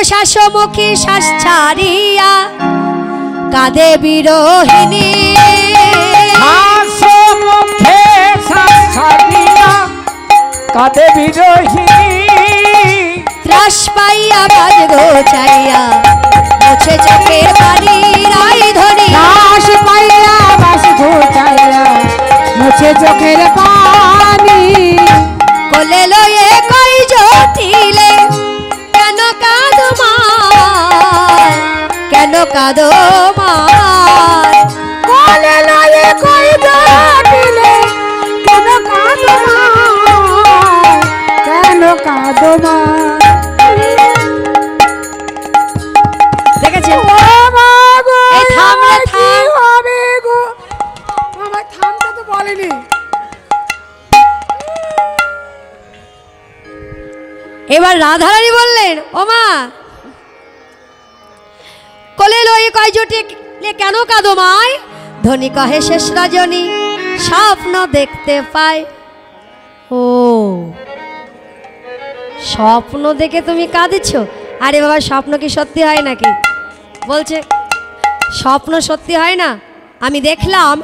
শ্বাসমুখী শ্বাস ছাড়িয়া কাঁদে বিরোহিণী শ্বাসমুখে শ্বাস ছাড়িয়া কাঁদে বিরোহিণী ত্রাস পাইয়া বাজ গোছাইয়া মুছে চোখের বাড়ি রাইধনী ত্রাস পাইয়া বাজ গোছাইয়া মুছে চোখের পানি কোলে লয়ে কই জটিলে কেন কাঁদো মার কেন কাঁদো মার কোলে লয়ে কই জটিলে কেন কাঁদো মার কেন কাঁদো মার দেখেছেন এই থাম রে থাম হবে গো বাবা থামতে তো বলেনি এবার রাধারানী বললেন ও মা কোলে লয়ে কয় জটিলে কেন কাঁদো মায় ধনী কহে শেষ রজনী স্বপ্ন দেখতে পায় ও স্বপ্ন দেখে তুমি কাঁদছো আরে বাবা স্বপ্ন কি সত্যি হয় নাকি বলছে স্বপ্ন সত্যি হয় না আমি দেখলাম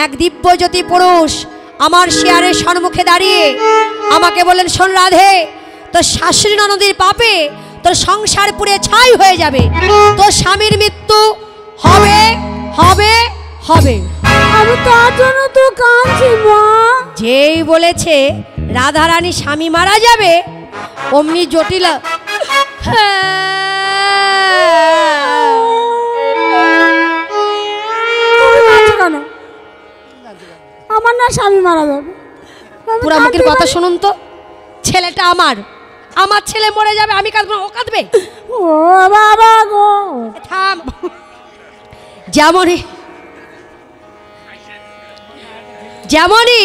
এক দিব্যজ্যোতি পুরুষ আমার শেয়ারের সম্মুখে দাঁড়িয়ে আমাকে বললেন শোন রাধে তোর শাশুড়ি ননদের পাপে তোর সংসার পুড়ে ছাই হয়ে যাবে তোর স্বামীর মৃত্যু হবে হবে হবে আমি তার জন্য তো কাঁদছি মা যেই বলেছে রাধারানী স্বামী মারা যাবে অমনি জটিলা কেন আমার না স্বামী মারা যাবে পুরা মুখের কথা শুনুন তো ছেলেটা আমার আমার ছেলে মরে যাবে আমি কাঁদবো ও কাঁদবে ও বাবা গো থাম যেমনই যেমনই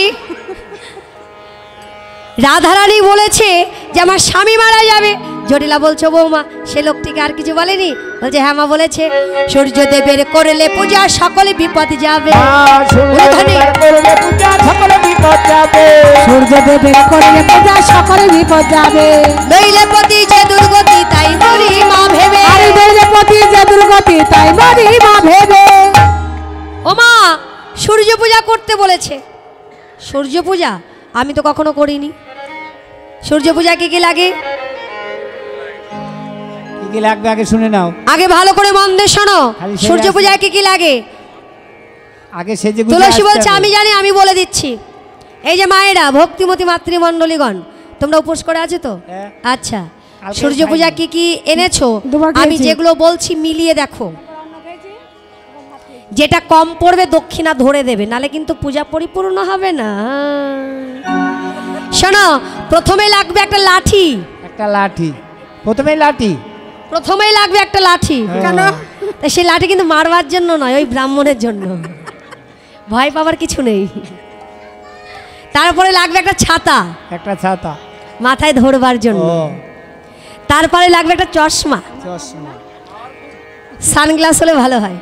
রাধারানী বলেছে যে আমার স্বামী মারা যাবে জটিলা বলছো বৌমা সে লোকটিকে আর কিছু বলেনি বলছে হ্যাঁ মা বলেছে সূর্যদেবের করলে পূজা সকলে বিপদ যাবে সূর্যদেবের করলে পূজা সকলে বিপদ যাবে সূর্যদেবের করলে পূজা সকলে বিপদ যাবে নইলে পতি যে দুর্গতি তাই মরি মা ভেবে আরে নইলে পতি যে দুর্গতি তাই মরি মা ভেবে ও মা সূর্য পূজা করতে বলেছে সূর্য পূজা আমি তো কখনো করিনি সূর্য পূজা কি কি লাগে কি কি লাগবে আগে শুনে নাও আগে ভালো করে মন দিয়ে শোনো খালি সেরে সূর্য পূজায় কি কি লাগে আগে সেজে গুজে তুলসী আসতে বলছে হবে। আমি জানি আমি বলে দিচ্ছি এই যে মায়েরা ভক্তিমতী মাতৃমণ্ডলীগণ তোমরা উপোস করে আছো তো হ্যাঁ। আচ্ছা কালকে সূর্য পূজা কি কি এনেছো দুবার আমি খেয়েছি। যেগুলো বলছি মিলিয়ে দেখো যেটা কম পড়বে দক্ষিণা ধরে দেবে নালে কিন্তু পূজা পরিপূর্ণ হবে না শোনো প্রথমে লাগবে একটা লাঠি একটা লাঠি প্রথমেই লাঠি প্রথমেই লাগবে একটা লাঠি কেন? তা সেই লাঠি কিন্তু মারবার জন্য নয় ওই ব্রাহ্মণের জন্য ভয় পাবার কিছু নেই তারপরে লাগবে একটা ছাতা একটা ছাতা মাথায় ধরবার জন্য ও তারপরে লাগবে একটা চশমা চশমা সানগ্লাস হলে ভালো হয়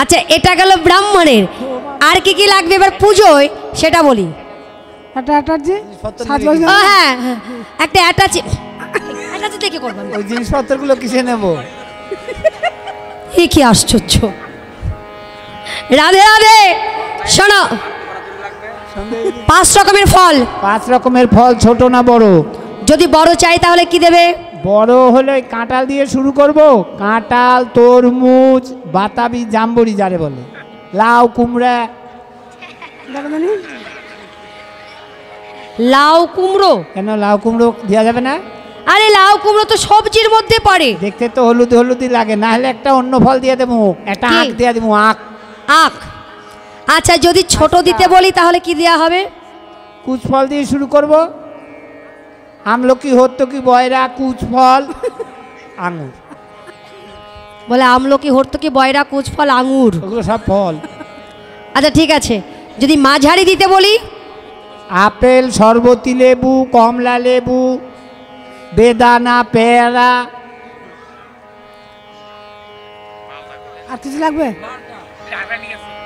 আচ্ছা এটা গেল ব্রাহ্মণের আর কি কি লাগবে এবার পুজোয় সেটা বলি একটা একটা যে সাত ও হ্যাঁ হ্যাঁ, একটা অ্যাটাচি অ্যাটাচি থেকে করবো আমি। ওই জিনিসপত্রগুলো কিসে নেব এ কি আশ্চর্য রাধে রাধে শোনো 5 রকমের ফল 5 রকমের ফল ছোট না বড় যদি বড় চাই তাহলে কি দেবে বড় হলে কাঁঠাল দিয়ে শুরু করব কাঁঠাল তরমুজ বাতাবি জাম্বুরি যারে বলে লাউ কুমড়া লাউ কুমড়ো কেন লাউ কুমড়ো দেওয়া যাবে না আরে লাউ কুমড়ো তো সবজির মধ্যে পড়ে দেখতে তো হলুদ হলুদই লাগে না হলে একটা অন্য ফল দিয়ে দেবো একটা কি? আখ দিয়ে দেবো আখ আখ আচ্ছা যদি ছোট দিতে বলি তাহলে কি দেওয়া হবে কুচ ফল দিয়ে শুরু করব আমলকি হর্তকি বয়রা কুচ ফল আঙুর বলে আমলকি হর্তকি বয়রা কুচ ফল আঙুর ওগুলো সব ফল আচ্ছা ঠিক আছে যদি মাঝারি দিতে বলি আপেল শরবতি লেবু কমলা লেবু বেদানা পেয়ারা আর কিছু লাগবে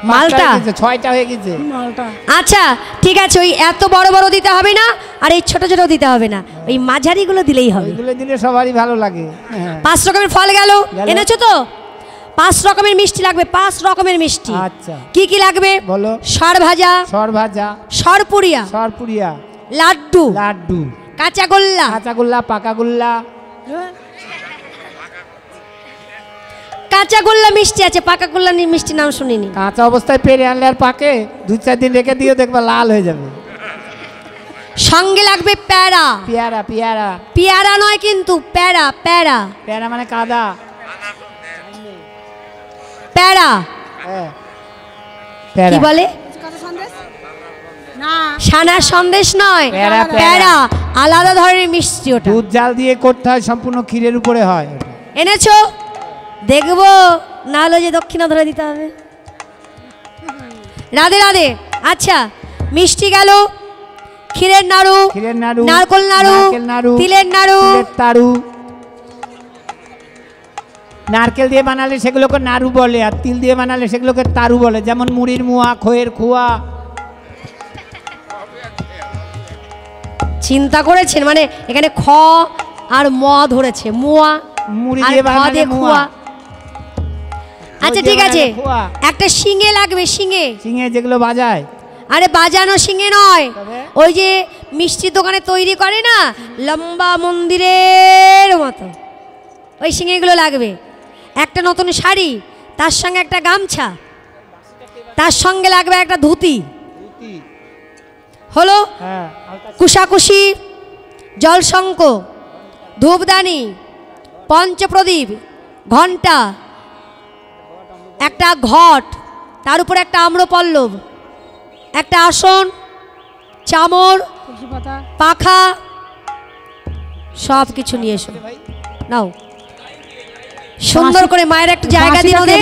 মালটা 6টা হয়ে গেছে মালটা আচ্ছা ঠিক আছে ওই এত বড় বড় দিতে হবে না আর এই ছোট ছোট দিতে হবে না, ওই মাঝারিগুলো দিলেই হবে। এগুলো দিলে সবারই ভালো লাগে। হ্যাঁ। 5 রকমের ফল গেল, গেল। এনেছো তো? 5 রকমের মিষ্টি লাগবে, 5 রকমের মিষ্টি। আচ্ছা। কি কি লাগবে বলো। সর ভাজা, সর ভাজা, সরপুরিয়া, সরপুরিয়া, লাড্ডু, লাড্ডু, কাঁচাগোল্লা, কাঁচাগোল্লা, পাকাগোল্লা। কাঁচাগোল্লা মিষ্টি আছে, পাকাগোল্লা মিষ্টি নাম শুনিনি। কাঁচা অবস্থায় পেরে আনলে আর পাকে 2-4 দিন রেখে দিও, দেখবা লাল হয়ে যাবে। সঙ্গে লাগবে প্যারা। পেয়ারা, পেয়ারা, পেয়ারা নয় কিন্তু প্যারা, প্যারা, পেয়ারা মানে কাদা। প্যারা হ্যাঁ, কি পেয়ারা। বলে? না ছানার সন্দেশ নয়, প্যারা, প্যারা আলাদা ধরনের মিষ্টি, ওটা দুধ জাল দিয়ে করতে হয়, সম্পূর্ণ ক্ষীরের উপরে হয় ওটা। এনেছো? দেখবো না হলে যে দক্ষিণা ধরে দিতে হবে। রাধে রাধে। আচ্ছা, মিষ্টি গেল, ক্ষীরের নাড়ু, ক্ষীরের নাড়ু, নারকোল নাড়ু, নারকেল নাড়ু, তিলের নাড়ু, তিলের তাড়ু। নারকেল দিয়ে বানালে সেগুলোকে নাড়ু বলে, আর তিল দিয়ে বানালে সেগুলোকে তাড়ু বলে। যেমন মুড়ির মুয়া, খইয়ের খুয়া। চিন্তা করেছেন? মানে এখানে খ আর ম ধরেছে, মুয়া মুড়ি আর দিয়ে খ বানালে দিয়ে মুয়া। খুয়া। আচ্ছা দিয়ে ঠিক আছে, বানালে খোয়া। একটা শিঙে লাগবে, শিঙে। সিঙে যেগুলো বাজায়। আরে বাজানো শিঙে নয়, তবে? ওই যে মিষ্টির দোকানে তৈরি করে না, লম্বা মন্দিরের মতো, ওই শিঙেগুলো লাগবে। একটা নতুন শাড়ি, তার সঙ্গে একটা গামছা, তার সঙ্গে লাগবে একটা ধুতি। হলো হ্যাঁ, কুশাকুশি, জলশঙ্খ, ধূপদানি, পঞ্চপ্রদীপ, ঘণ্টা, একটা ঘট, তার উপরে একটা আম্রপল্লব, একটা আসন, চামর, তুলসী পাতা পাখা, সব কিছু নিয়ে এসো। নাও, সুন্দর করে মায়ের একটা জায়গা দিন ওদের।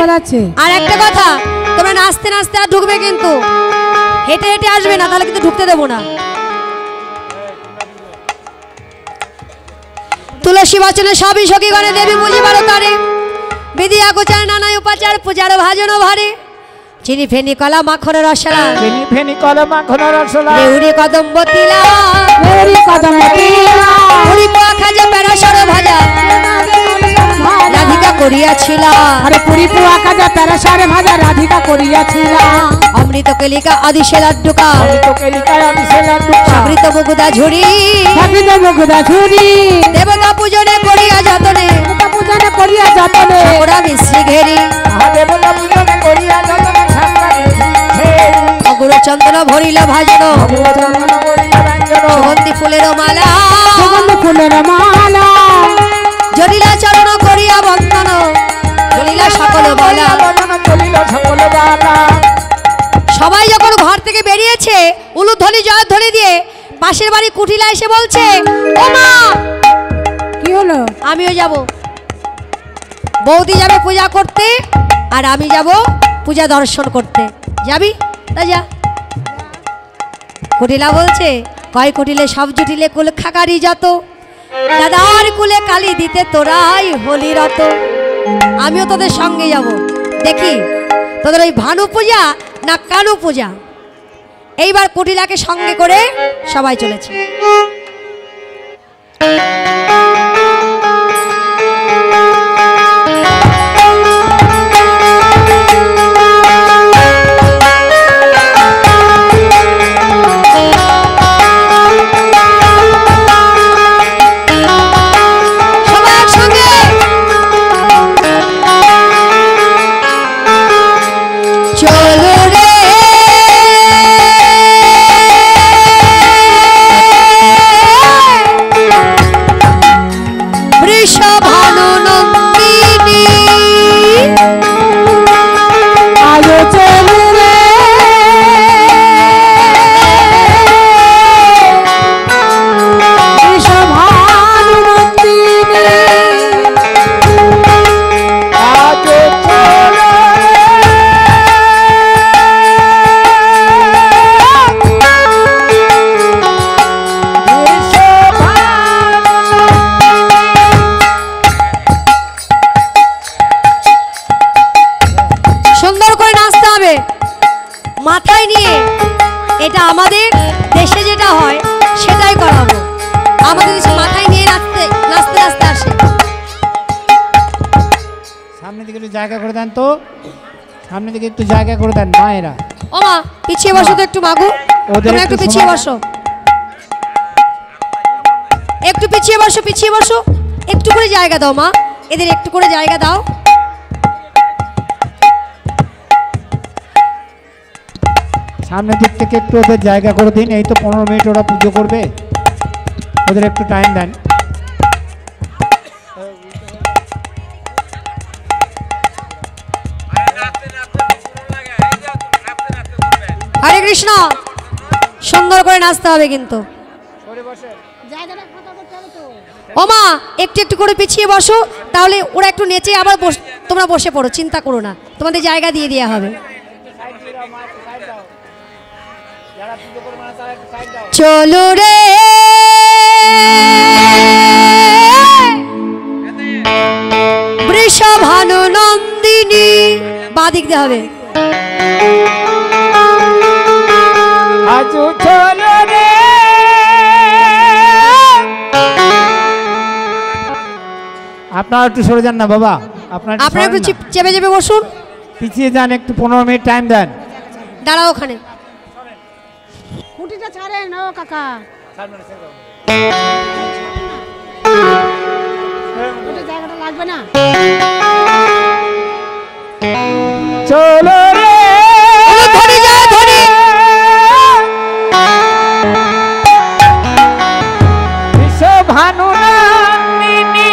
আর একটা কথা, তোমরা নাচতে নাচতে আর ঢুকবে কিন্তু, হেঁটে হেঁটে আসবে না, তাহলে কিন্তু ঢুকতে দেবো না। তুলসী বচনে সবই সখীগণে দেবী বুঝি পারো তারে, বিধি আগুচার নানাই উপাচার পূজার ভাজন ভারে, চিনি ফেনি কলা মাখন রসলা, ফেনি ফেনি কলমা ঘন রসলা, রেউড়ি কদম্ব তিলা, গৌরী কদম তিলা, পুরি পোয়া খাজা প্যারাসর ভাজা, রাধিকা করিয়াছিলা, আরে পুরি পুয়া কাজা প্যারাসারে ভাজা রাধিকা করিয়াছিলা, অমৃত কেলিকা আদিশে লাড্ডুকা, আমি তো কেলিকায় আমি সে লাড্ডু খা। সাবৃত মুগুদা ঝুড়ি, থাকিতে মুখদা ঝুরি, দেবতা পূজনে করিয়া যতনে, দেবতা পূজনে করিয়া যতনে, ওরা মিশ্রি ঘেরি, আহা দেবতা পূজনে করিয়া যতনে সামনে হেরি। অগুর চন্দন ভরিল ভাজন, ভগবচন্দন করিয়া ব্যঞ্জন, সুগন্ধি ফুলের মালা, সুগন্ধ ফুলের মালা, জটিলা চরণ করিয়া বন্দন, জলিলা সকল বলা। বদন চলিল সকল বালা। সবাই যখন ঘর থেকে বেরিয়েছে, উলুধ্বনি জয়ধ্বনি দিয়ে পাশের বাড়ি কুটিলা এসে বলছে, ও মা, কি হলো? আমিও যাব। বৌদি যাবে পূজা করতে, আর আমি যাব পূজা দর্শন করতে। যাবি? তা যা। কুটিলা বলছে, কয় কুটিলে সব জুটিলে কুল খাকারি যত, দাদার কুলে কালি দিতে তোরাই হলি রত। আমিও তোদের সঙ্গে যাব, দেখি তোদের ওই ভানু পূজা না কানু পূজা। এইবার কুটিলাকে সঙ্গে করে সবাই চলেছে। সবাই একসঙ্গে। চলো রে একটু জায়গা করে দেন তো, সামনে দিকে একটু জায়গা করে দেন মায়েরা। ও মা পিছিয়ে বসো তো একটু মাগু, ওদের তুমি একটু একটু পিছিয়ে সময়- বসো, একটু পিছিয়ে বসো, পিছিয়ে বসো, একটু করে জায়গা দাও মা, এদের একটু করে জায়গা দাও। সামনের দিক থেকে একটু ওদের জায়গা করে দিন, এই তো 15 মিনিট ওরা পুজো করবে, ওদের একটু টাইম দেন। হরে কৃষ্ণ, সুন্দর করে নাচতে হবে কিন্তু। ও মা একটু একটু করে পিছিয়ে বসো, তাহলে ওরা একটু নেচে আবার তোমরা বসে পড়ো, চিন্তা করো না, তোমাদের জায়গা দিয়ে দেওয়া হবে। চলো রে বৃষভানু নন্দিনী, বাদিক দিয়ে হবে। আজু চলো রে, আপনারা একটু সরে যান না বাবা, আপনারা একটু চেপে চেপে বসুন, পিছিয়ে যান, একটু 15 মিনিট টাইম দেন। দাঁড়াও ওখানে। খুঁটিটা ছাড়েন ও কাকা, জায়গাটা লাগবে না। চলো রে ধরে যাও, ধরে ভানু নন্দিনী,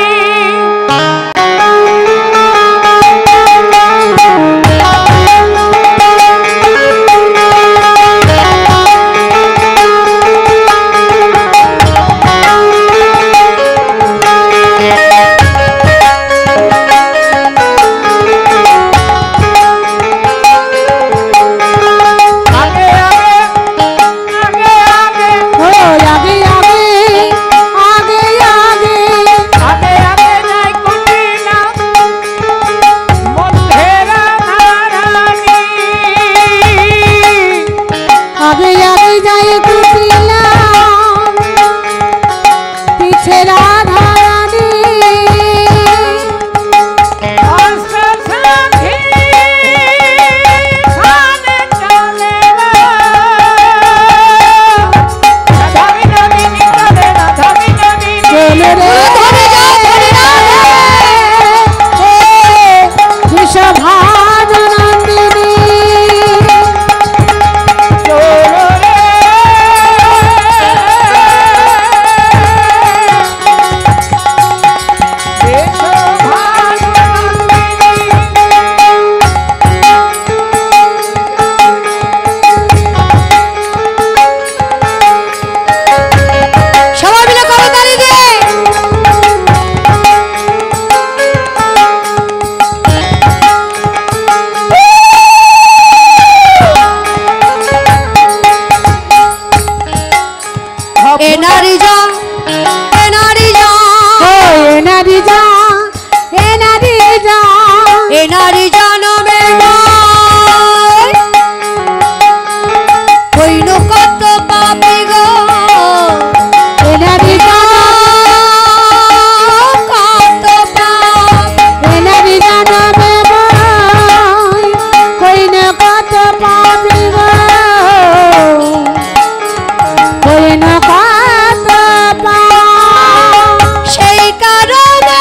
সেই কারণে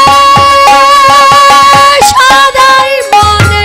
সদাই মনে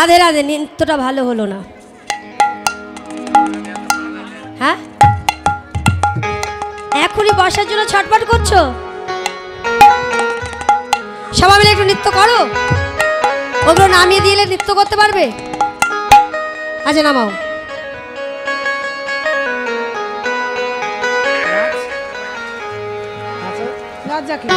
রাধে রাধে, নৃত্যটা ভালো হলো না। হ্যাঁ, এখনই বসার জন্য ছটফট করছো? সবাই মিলে একটু নৃত্য করো। ওগুলো নামিয়ে দিলে নৃত্য করতে পারবে? আচ্ছা নামাও। লজ্জা কি?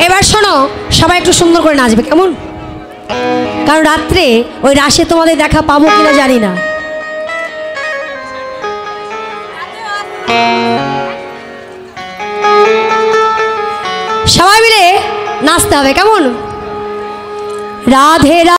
এবার শোনো, সবাই একটু সুন্দর করে নাচবে, কেমন? কারণ রাত্রে ওই রাসে তোমাদের দেখা পাবো কিনা জানি না। সবাই মিলে নাচতে হবে, কেমন? রাধে রাধে।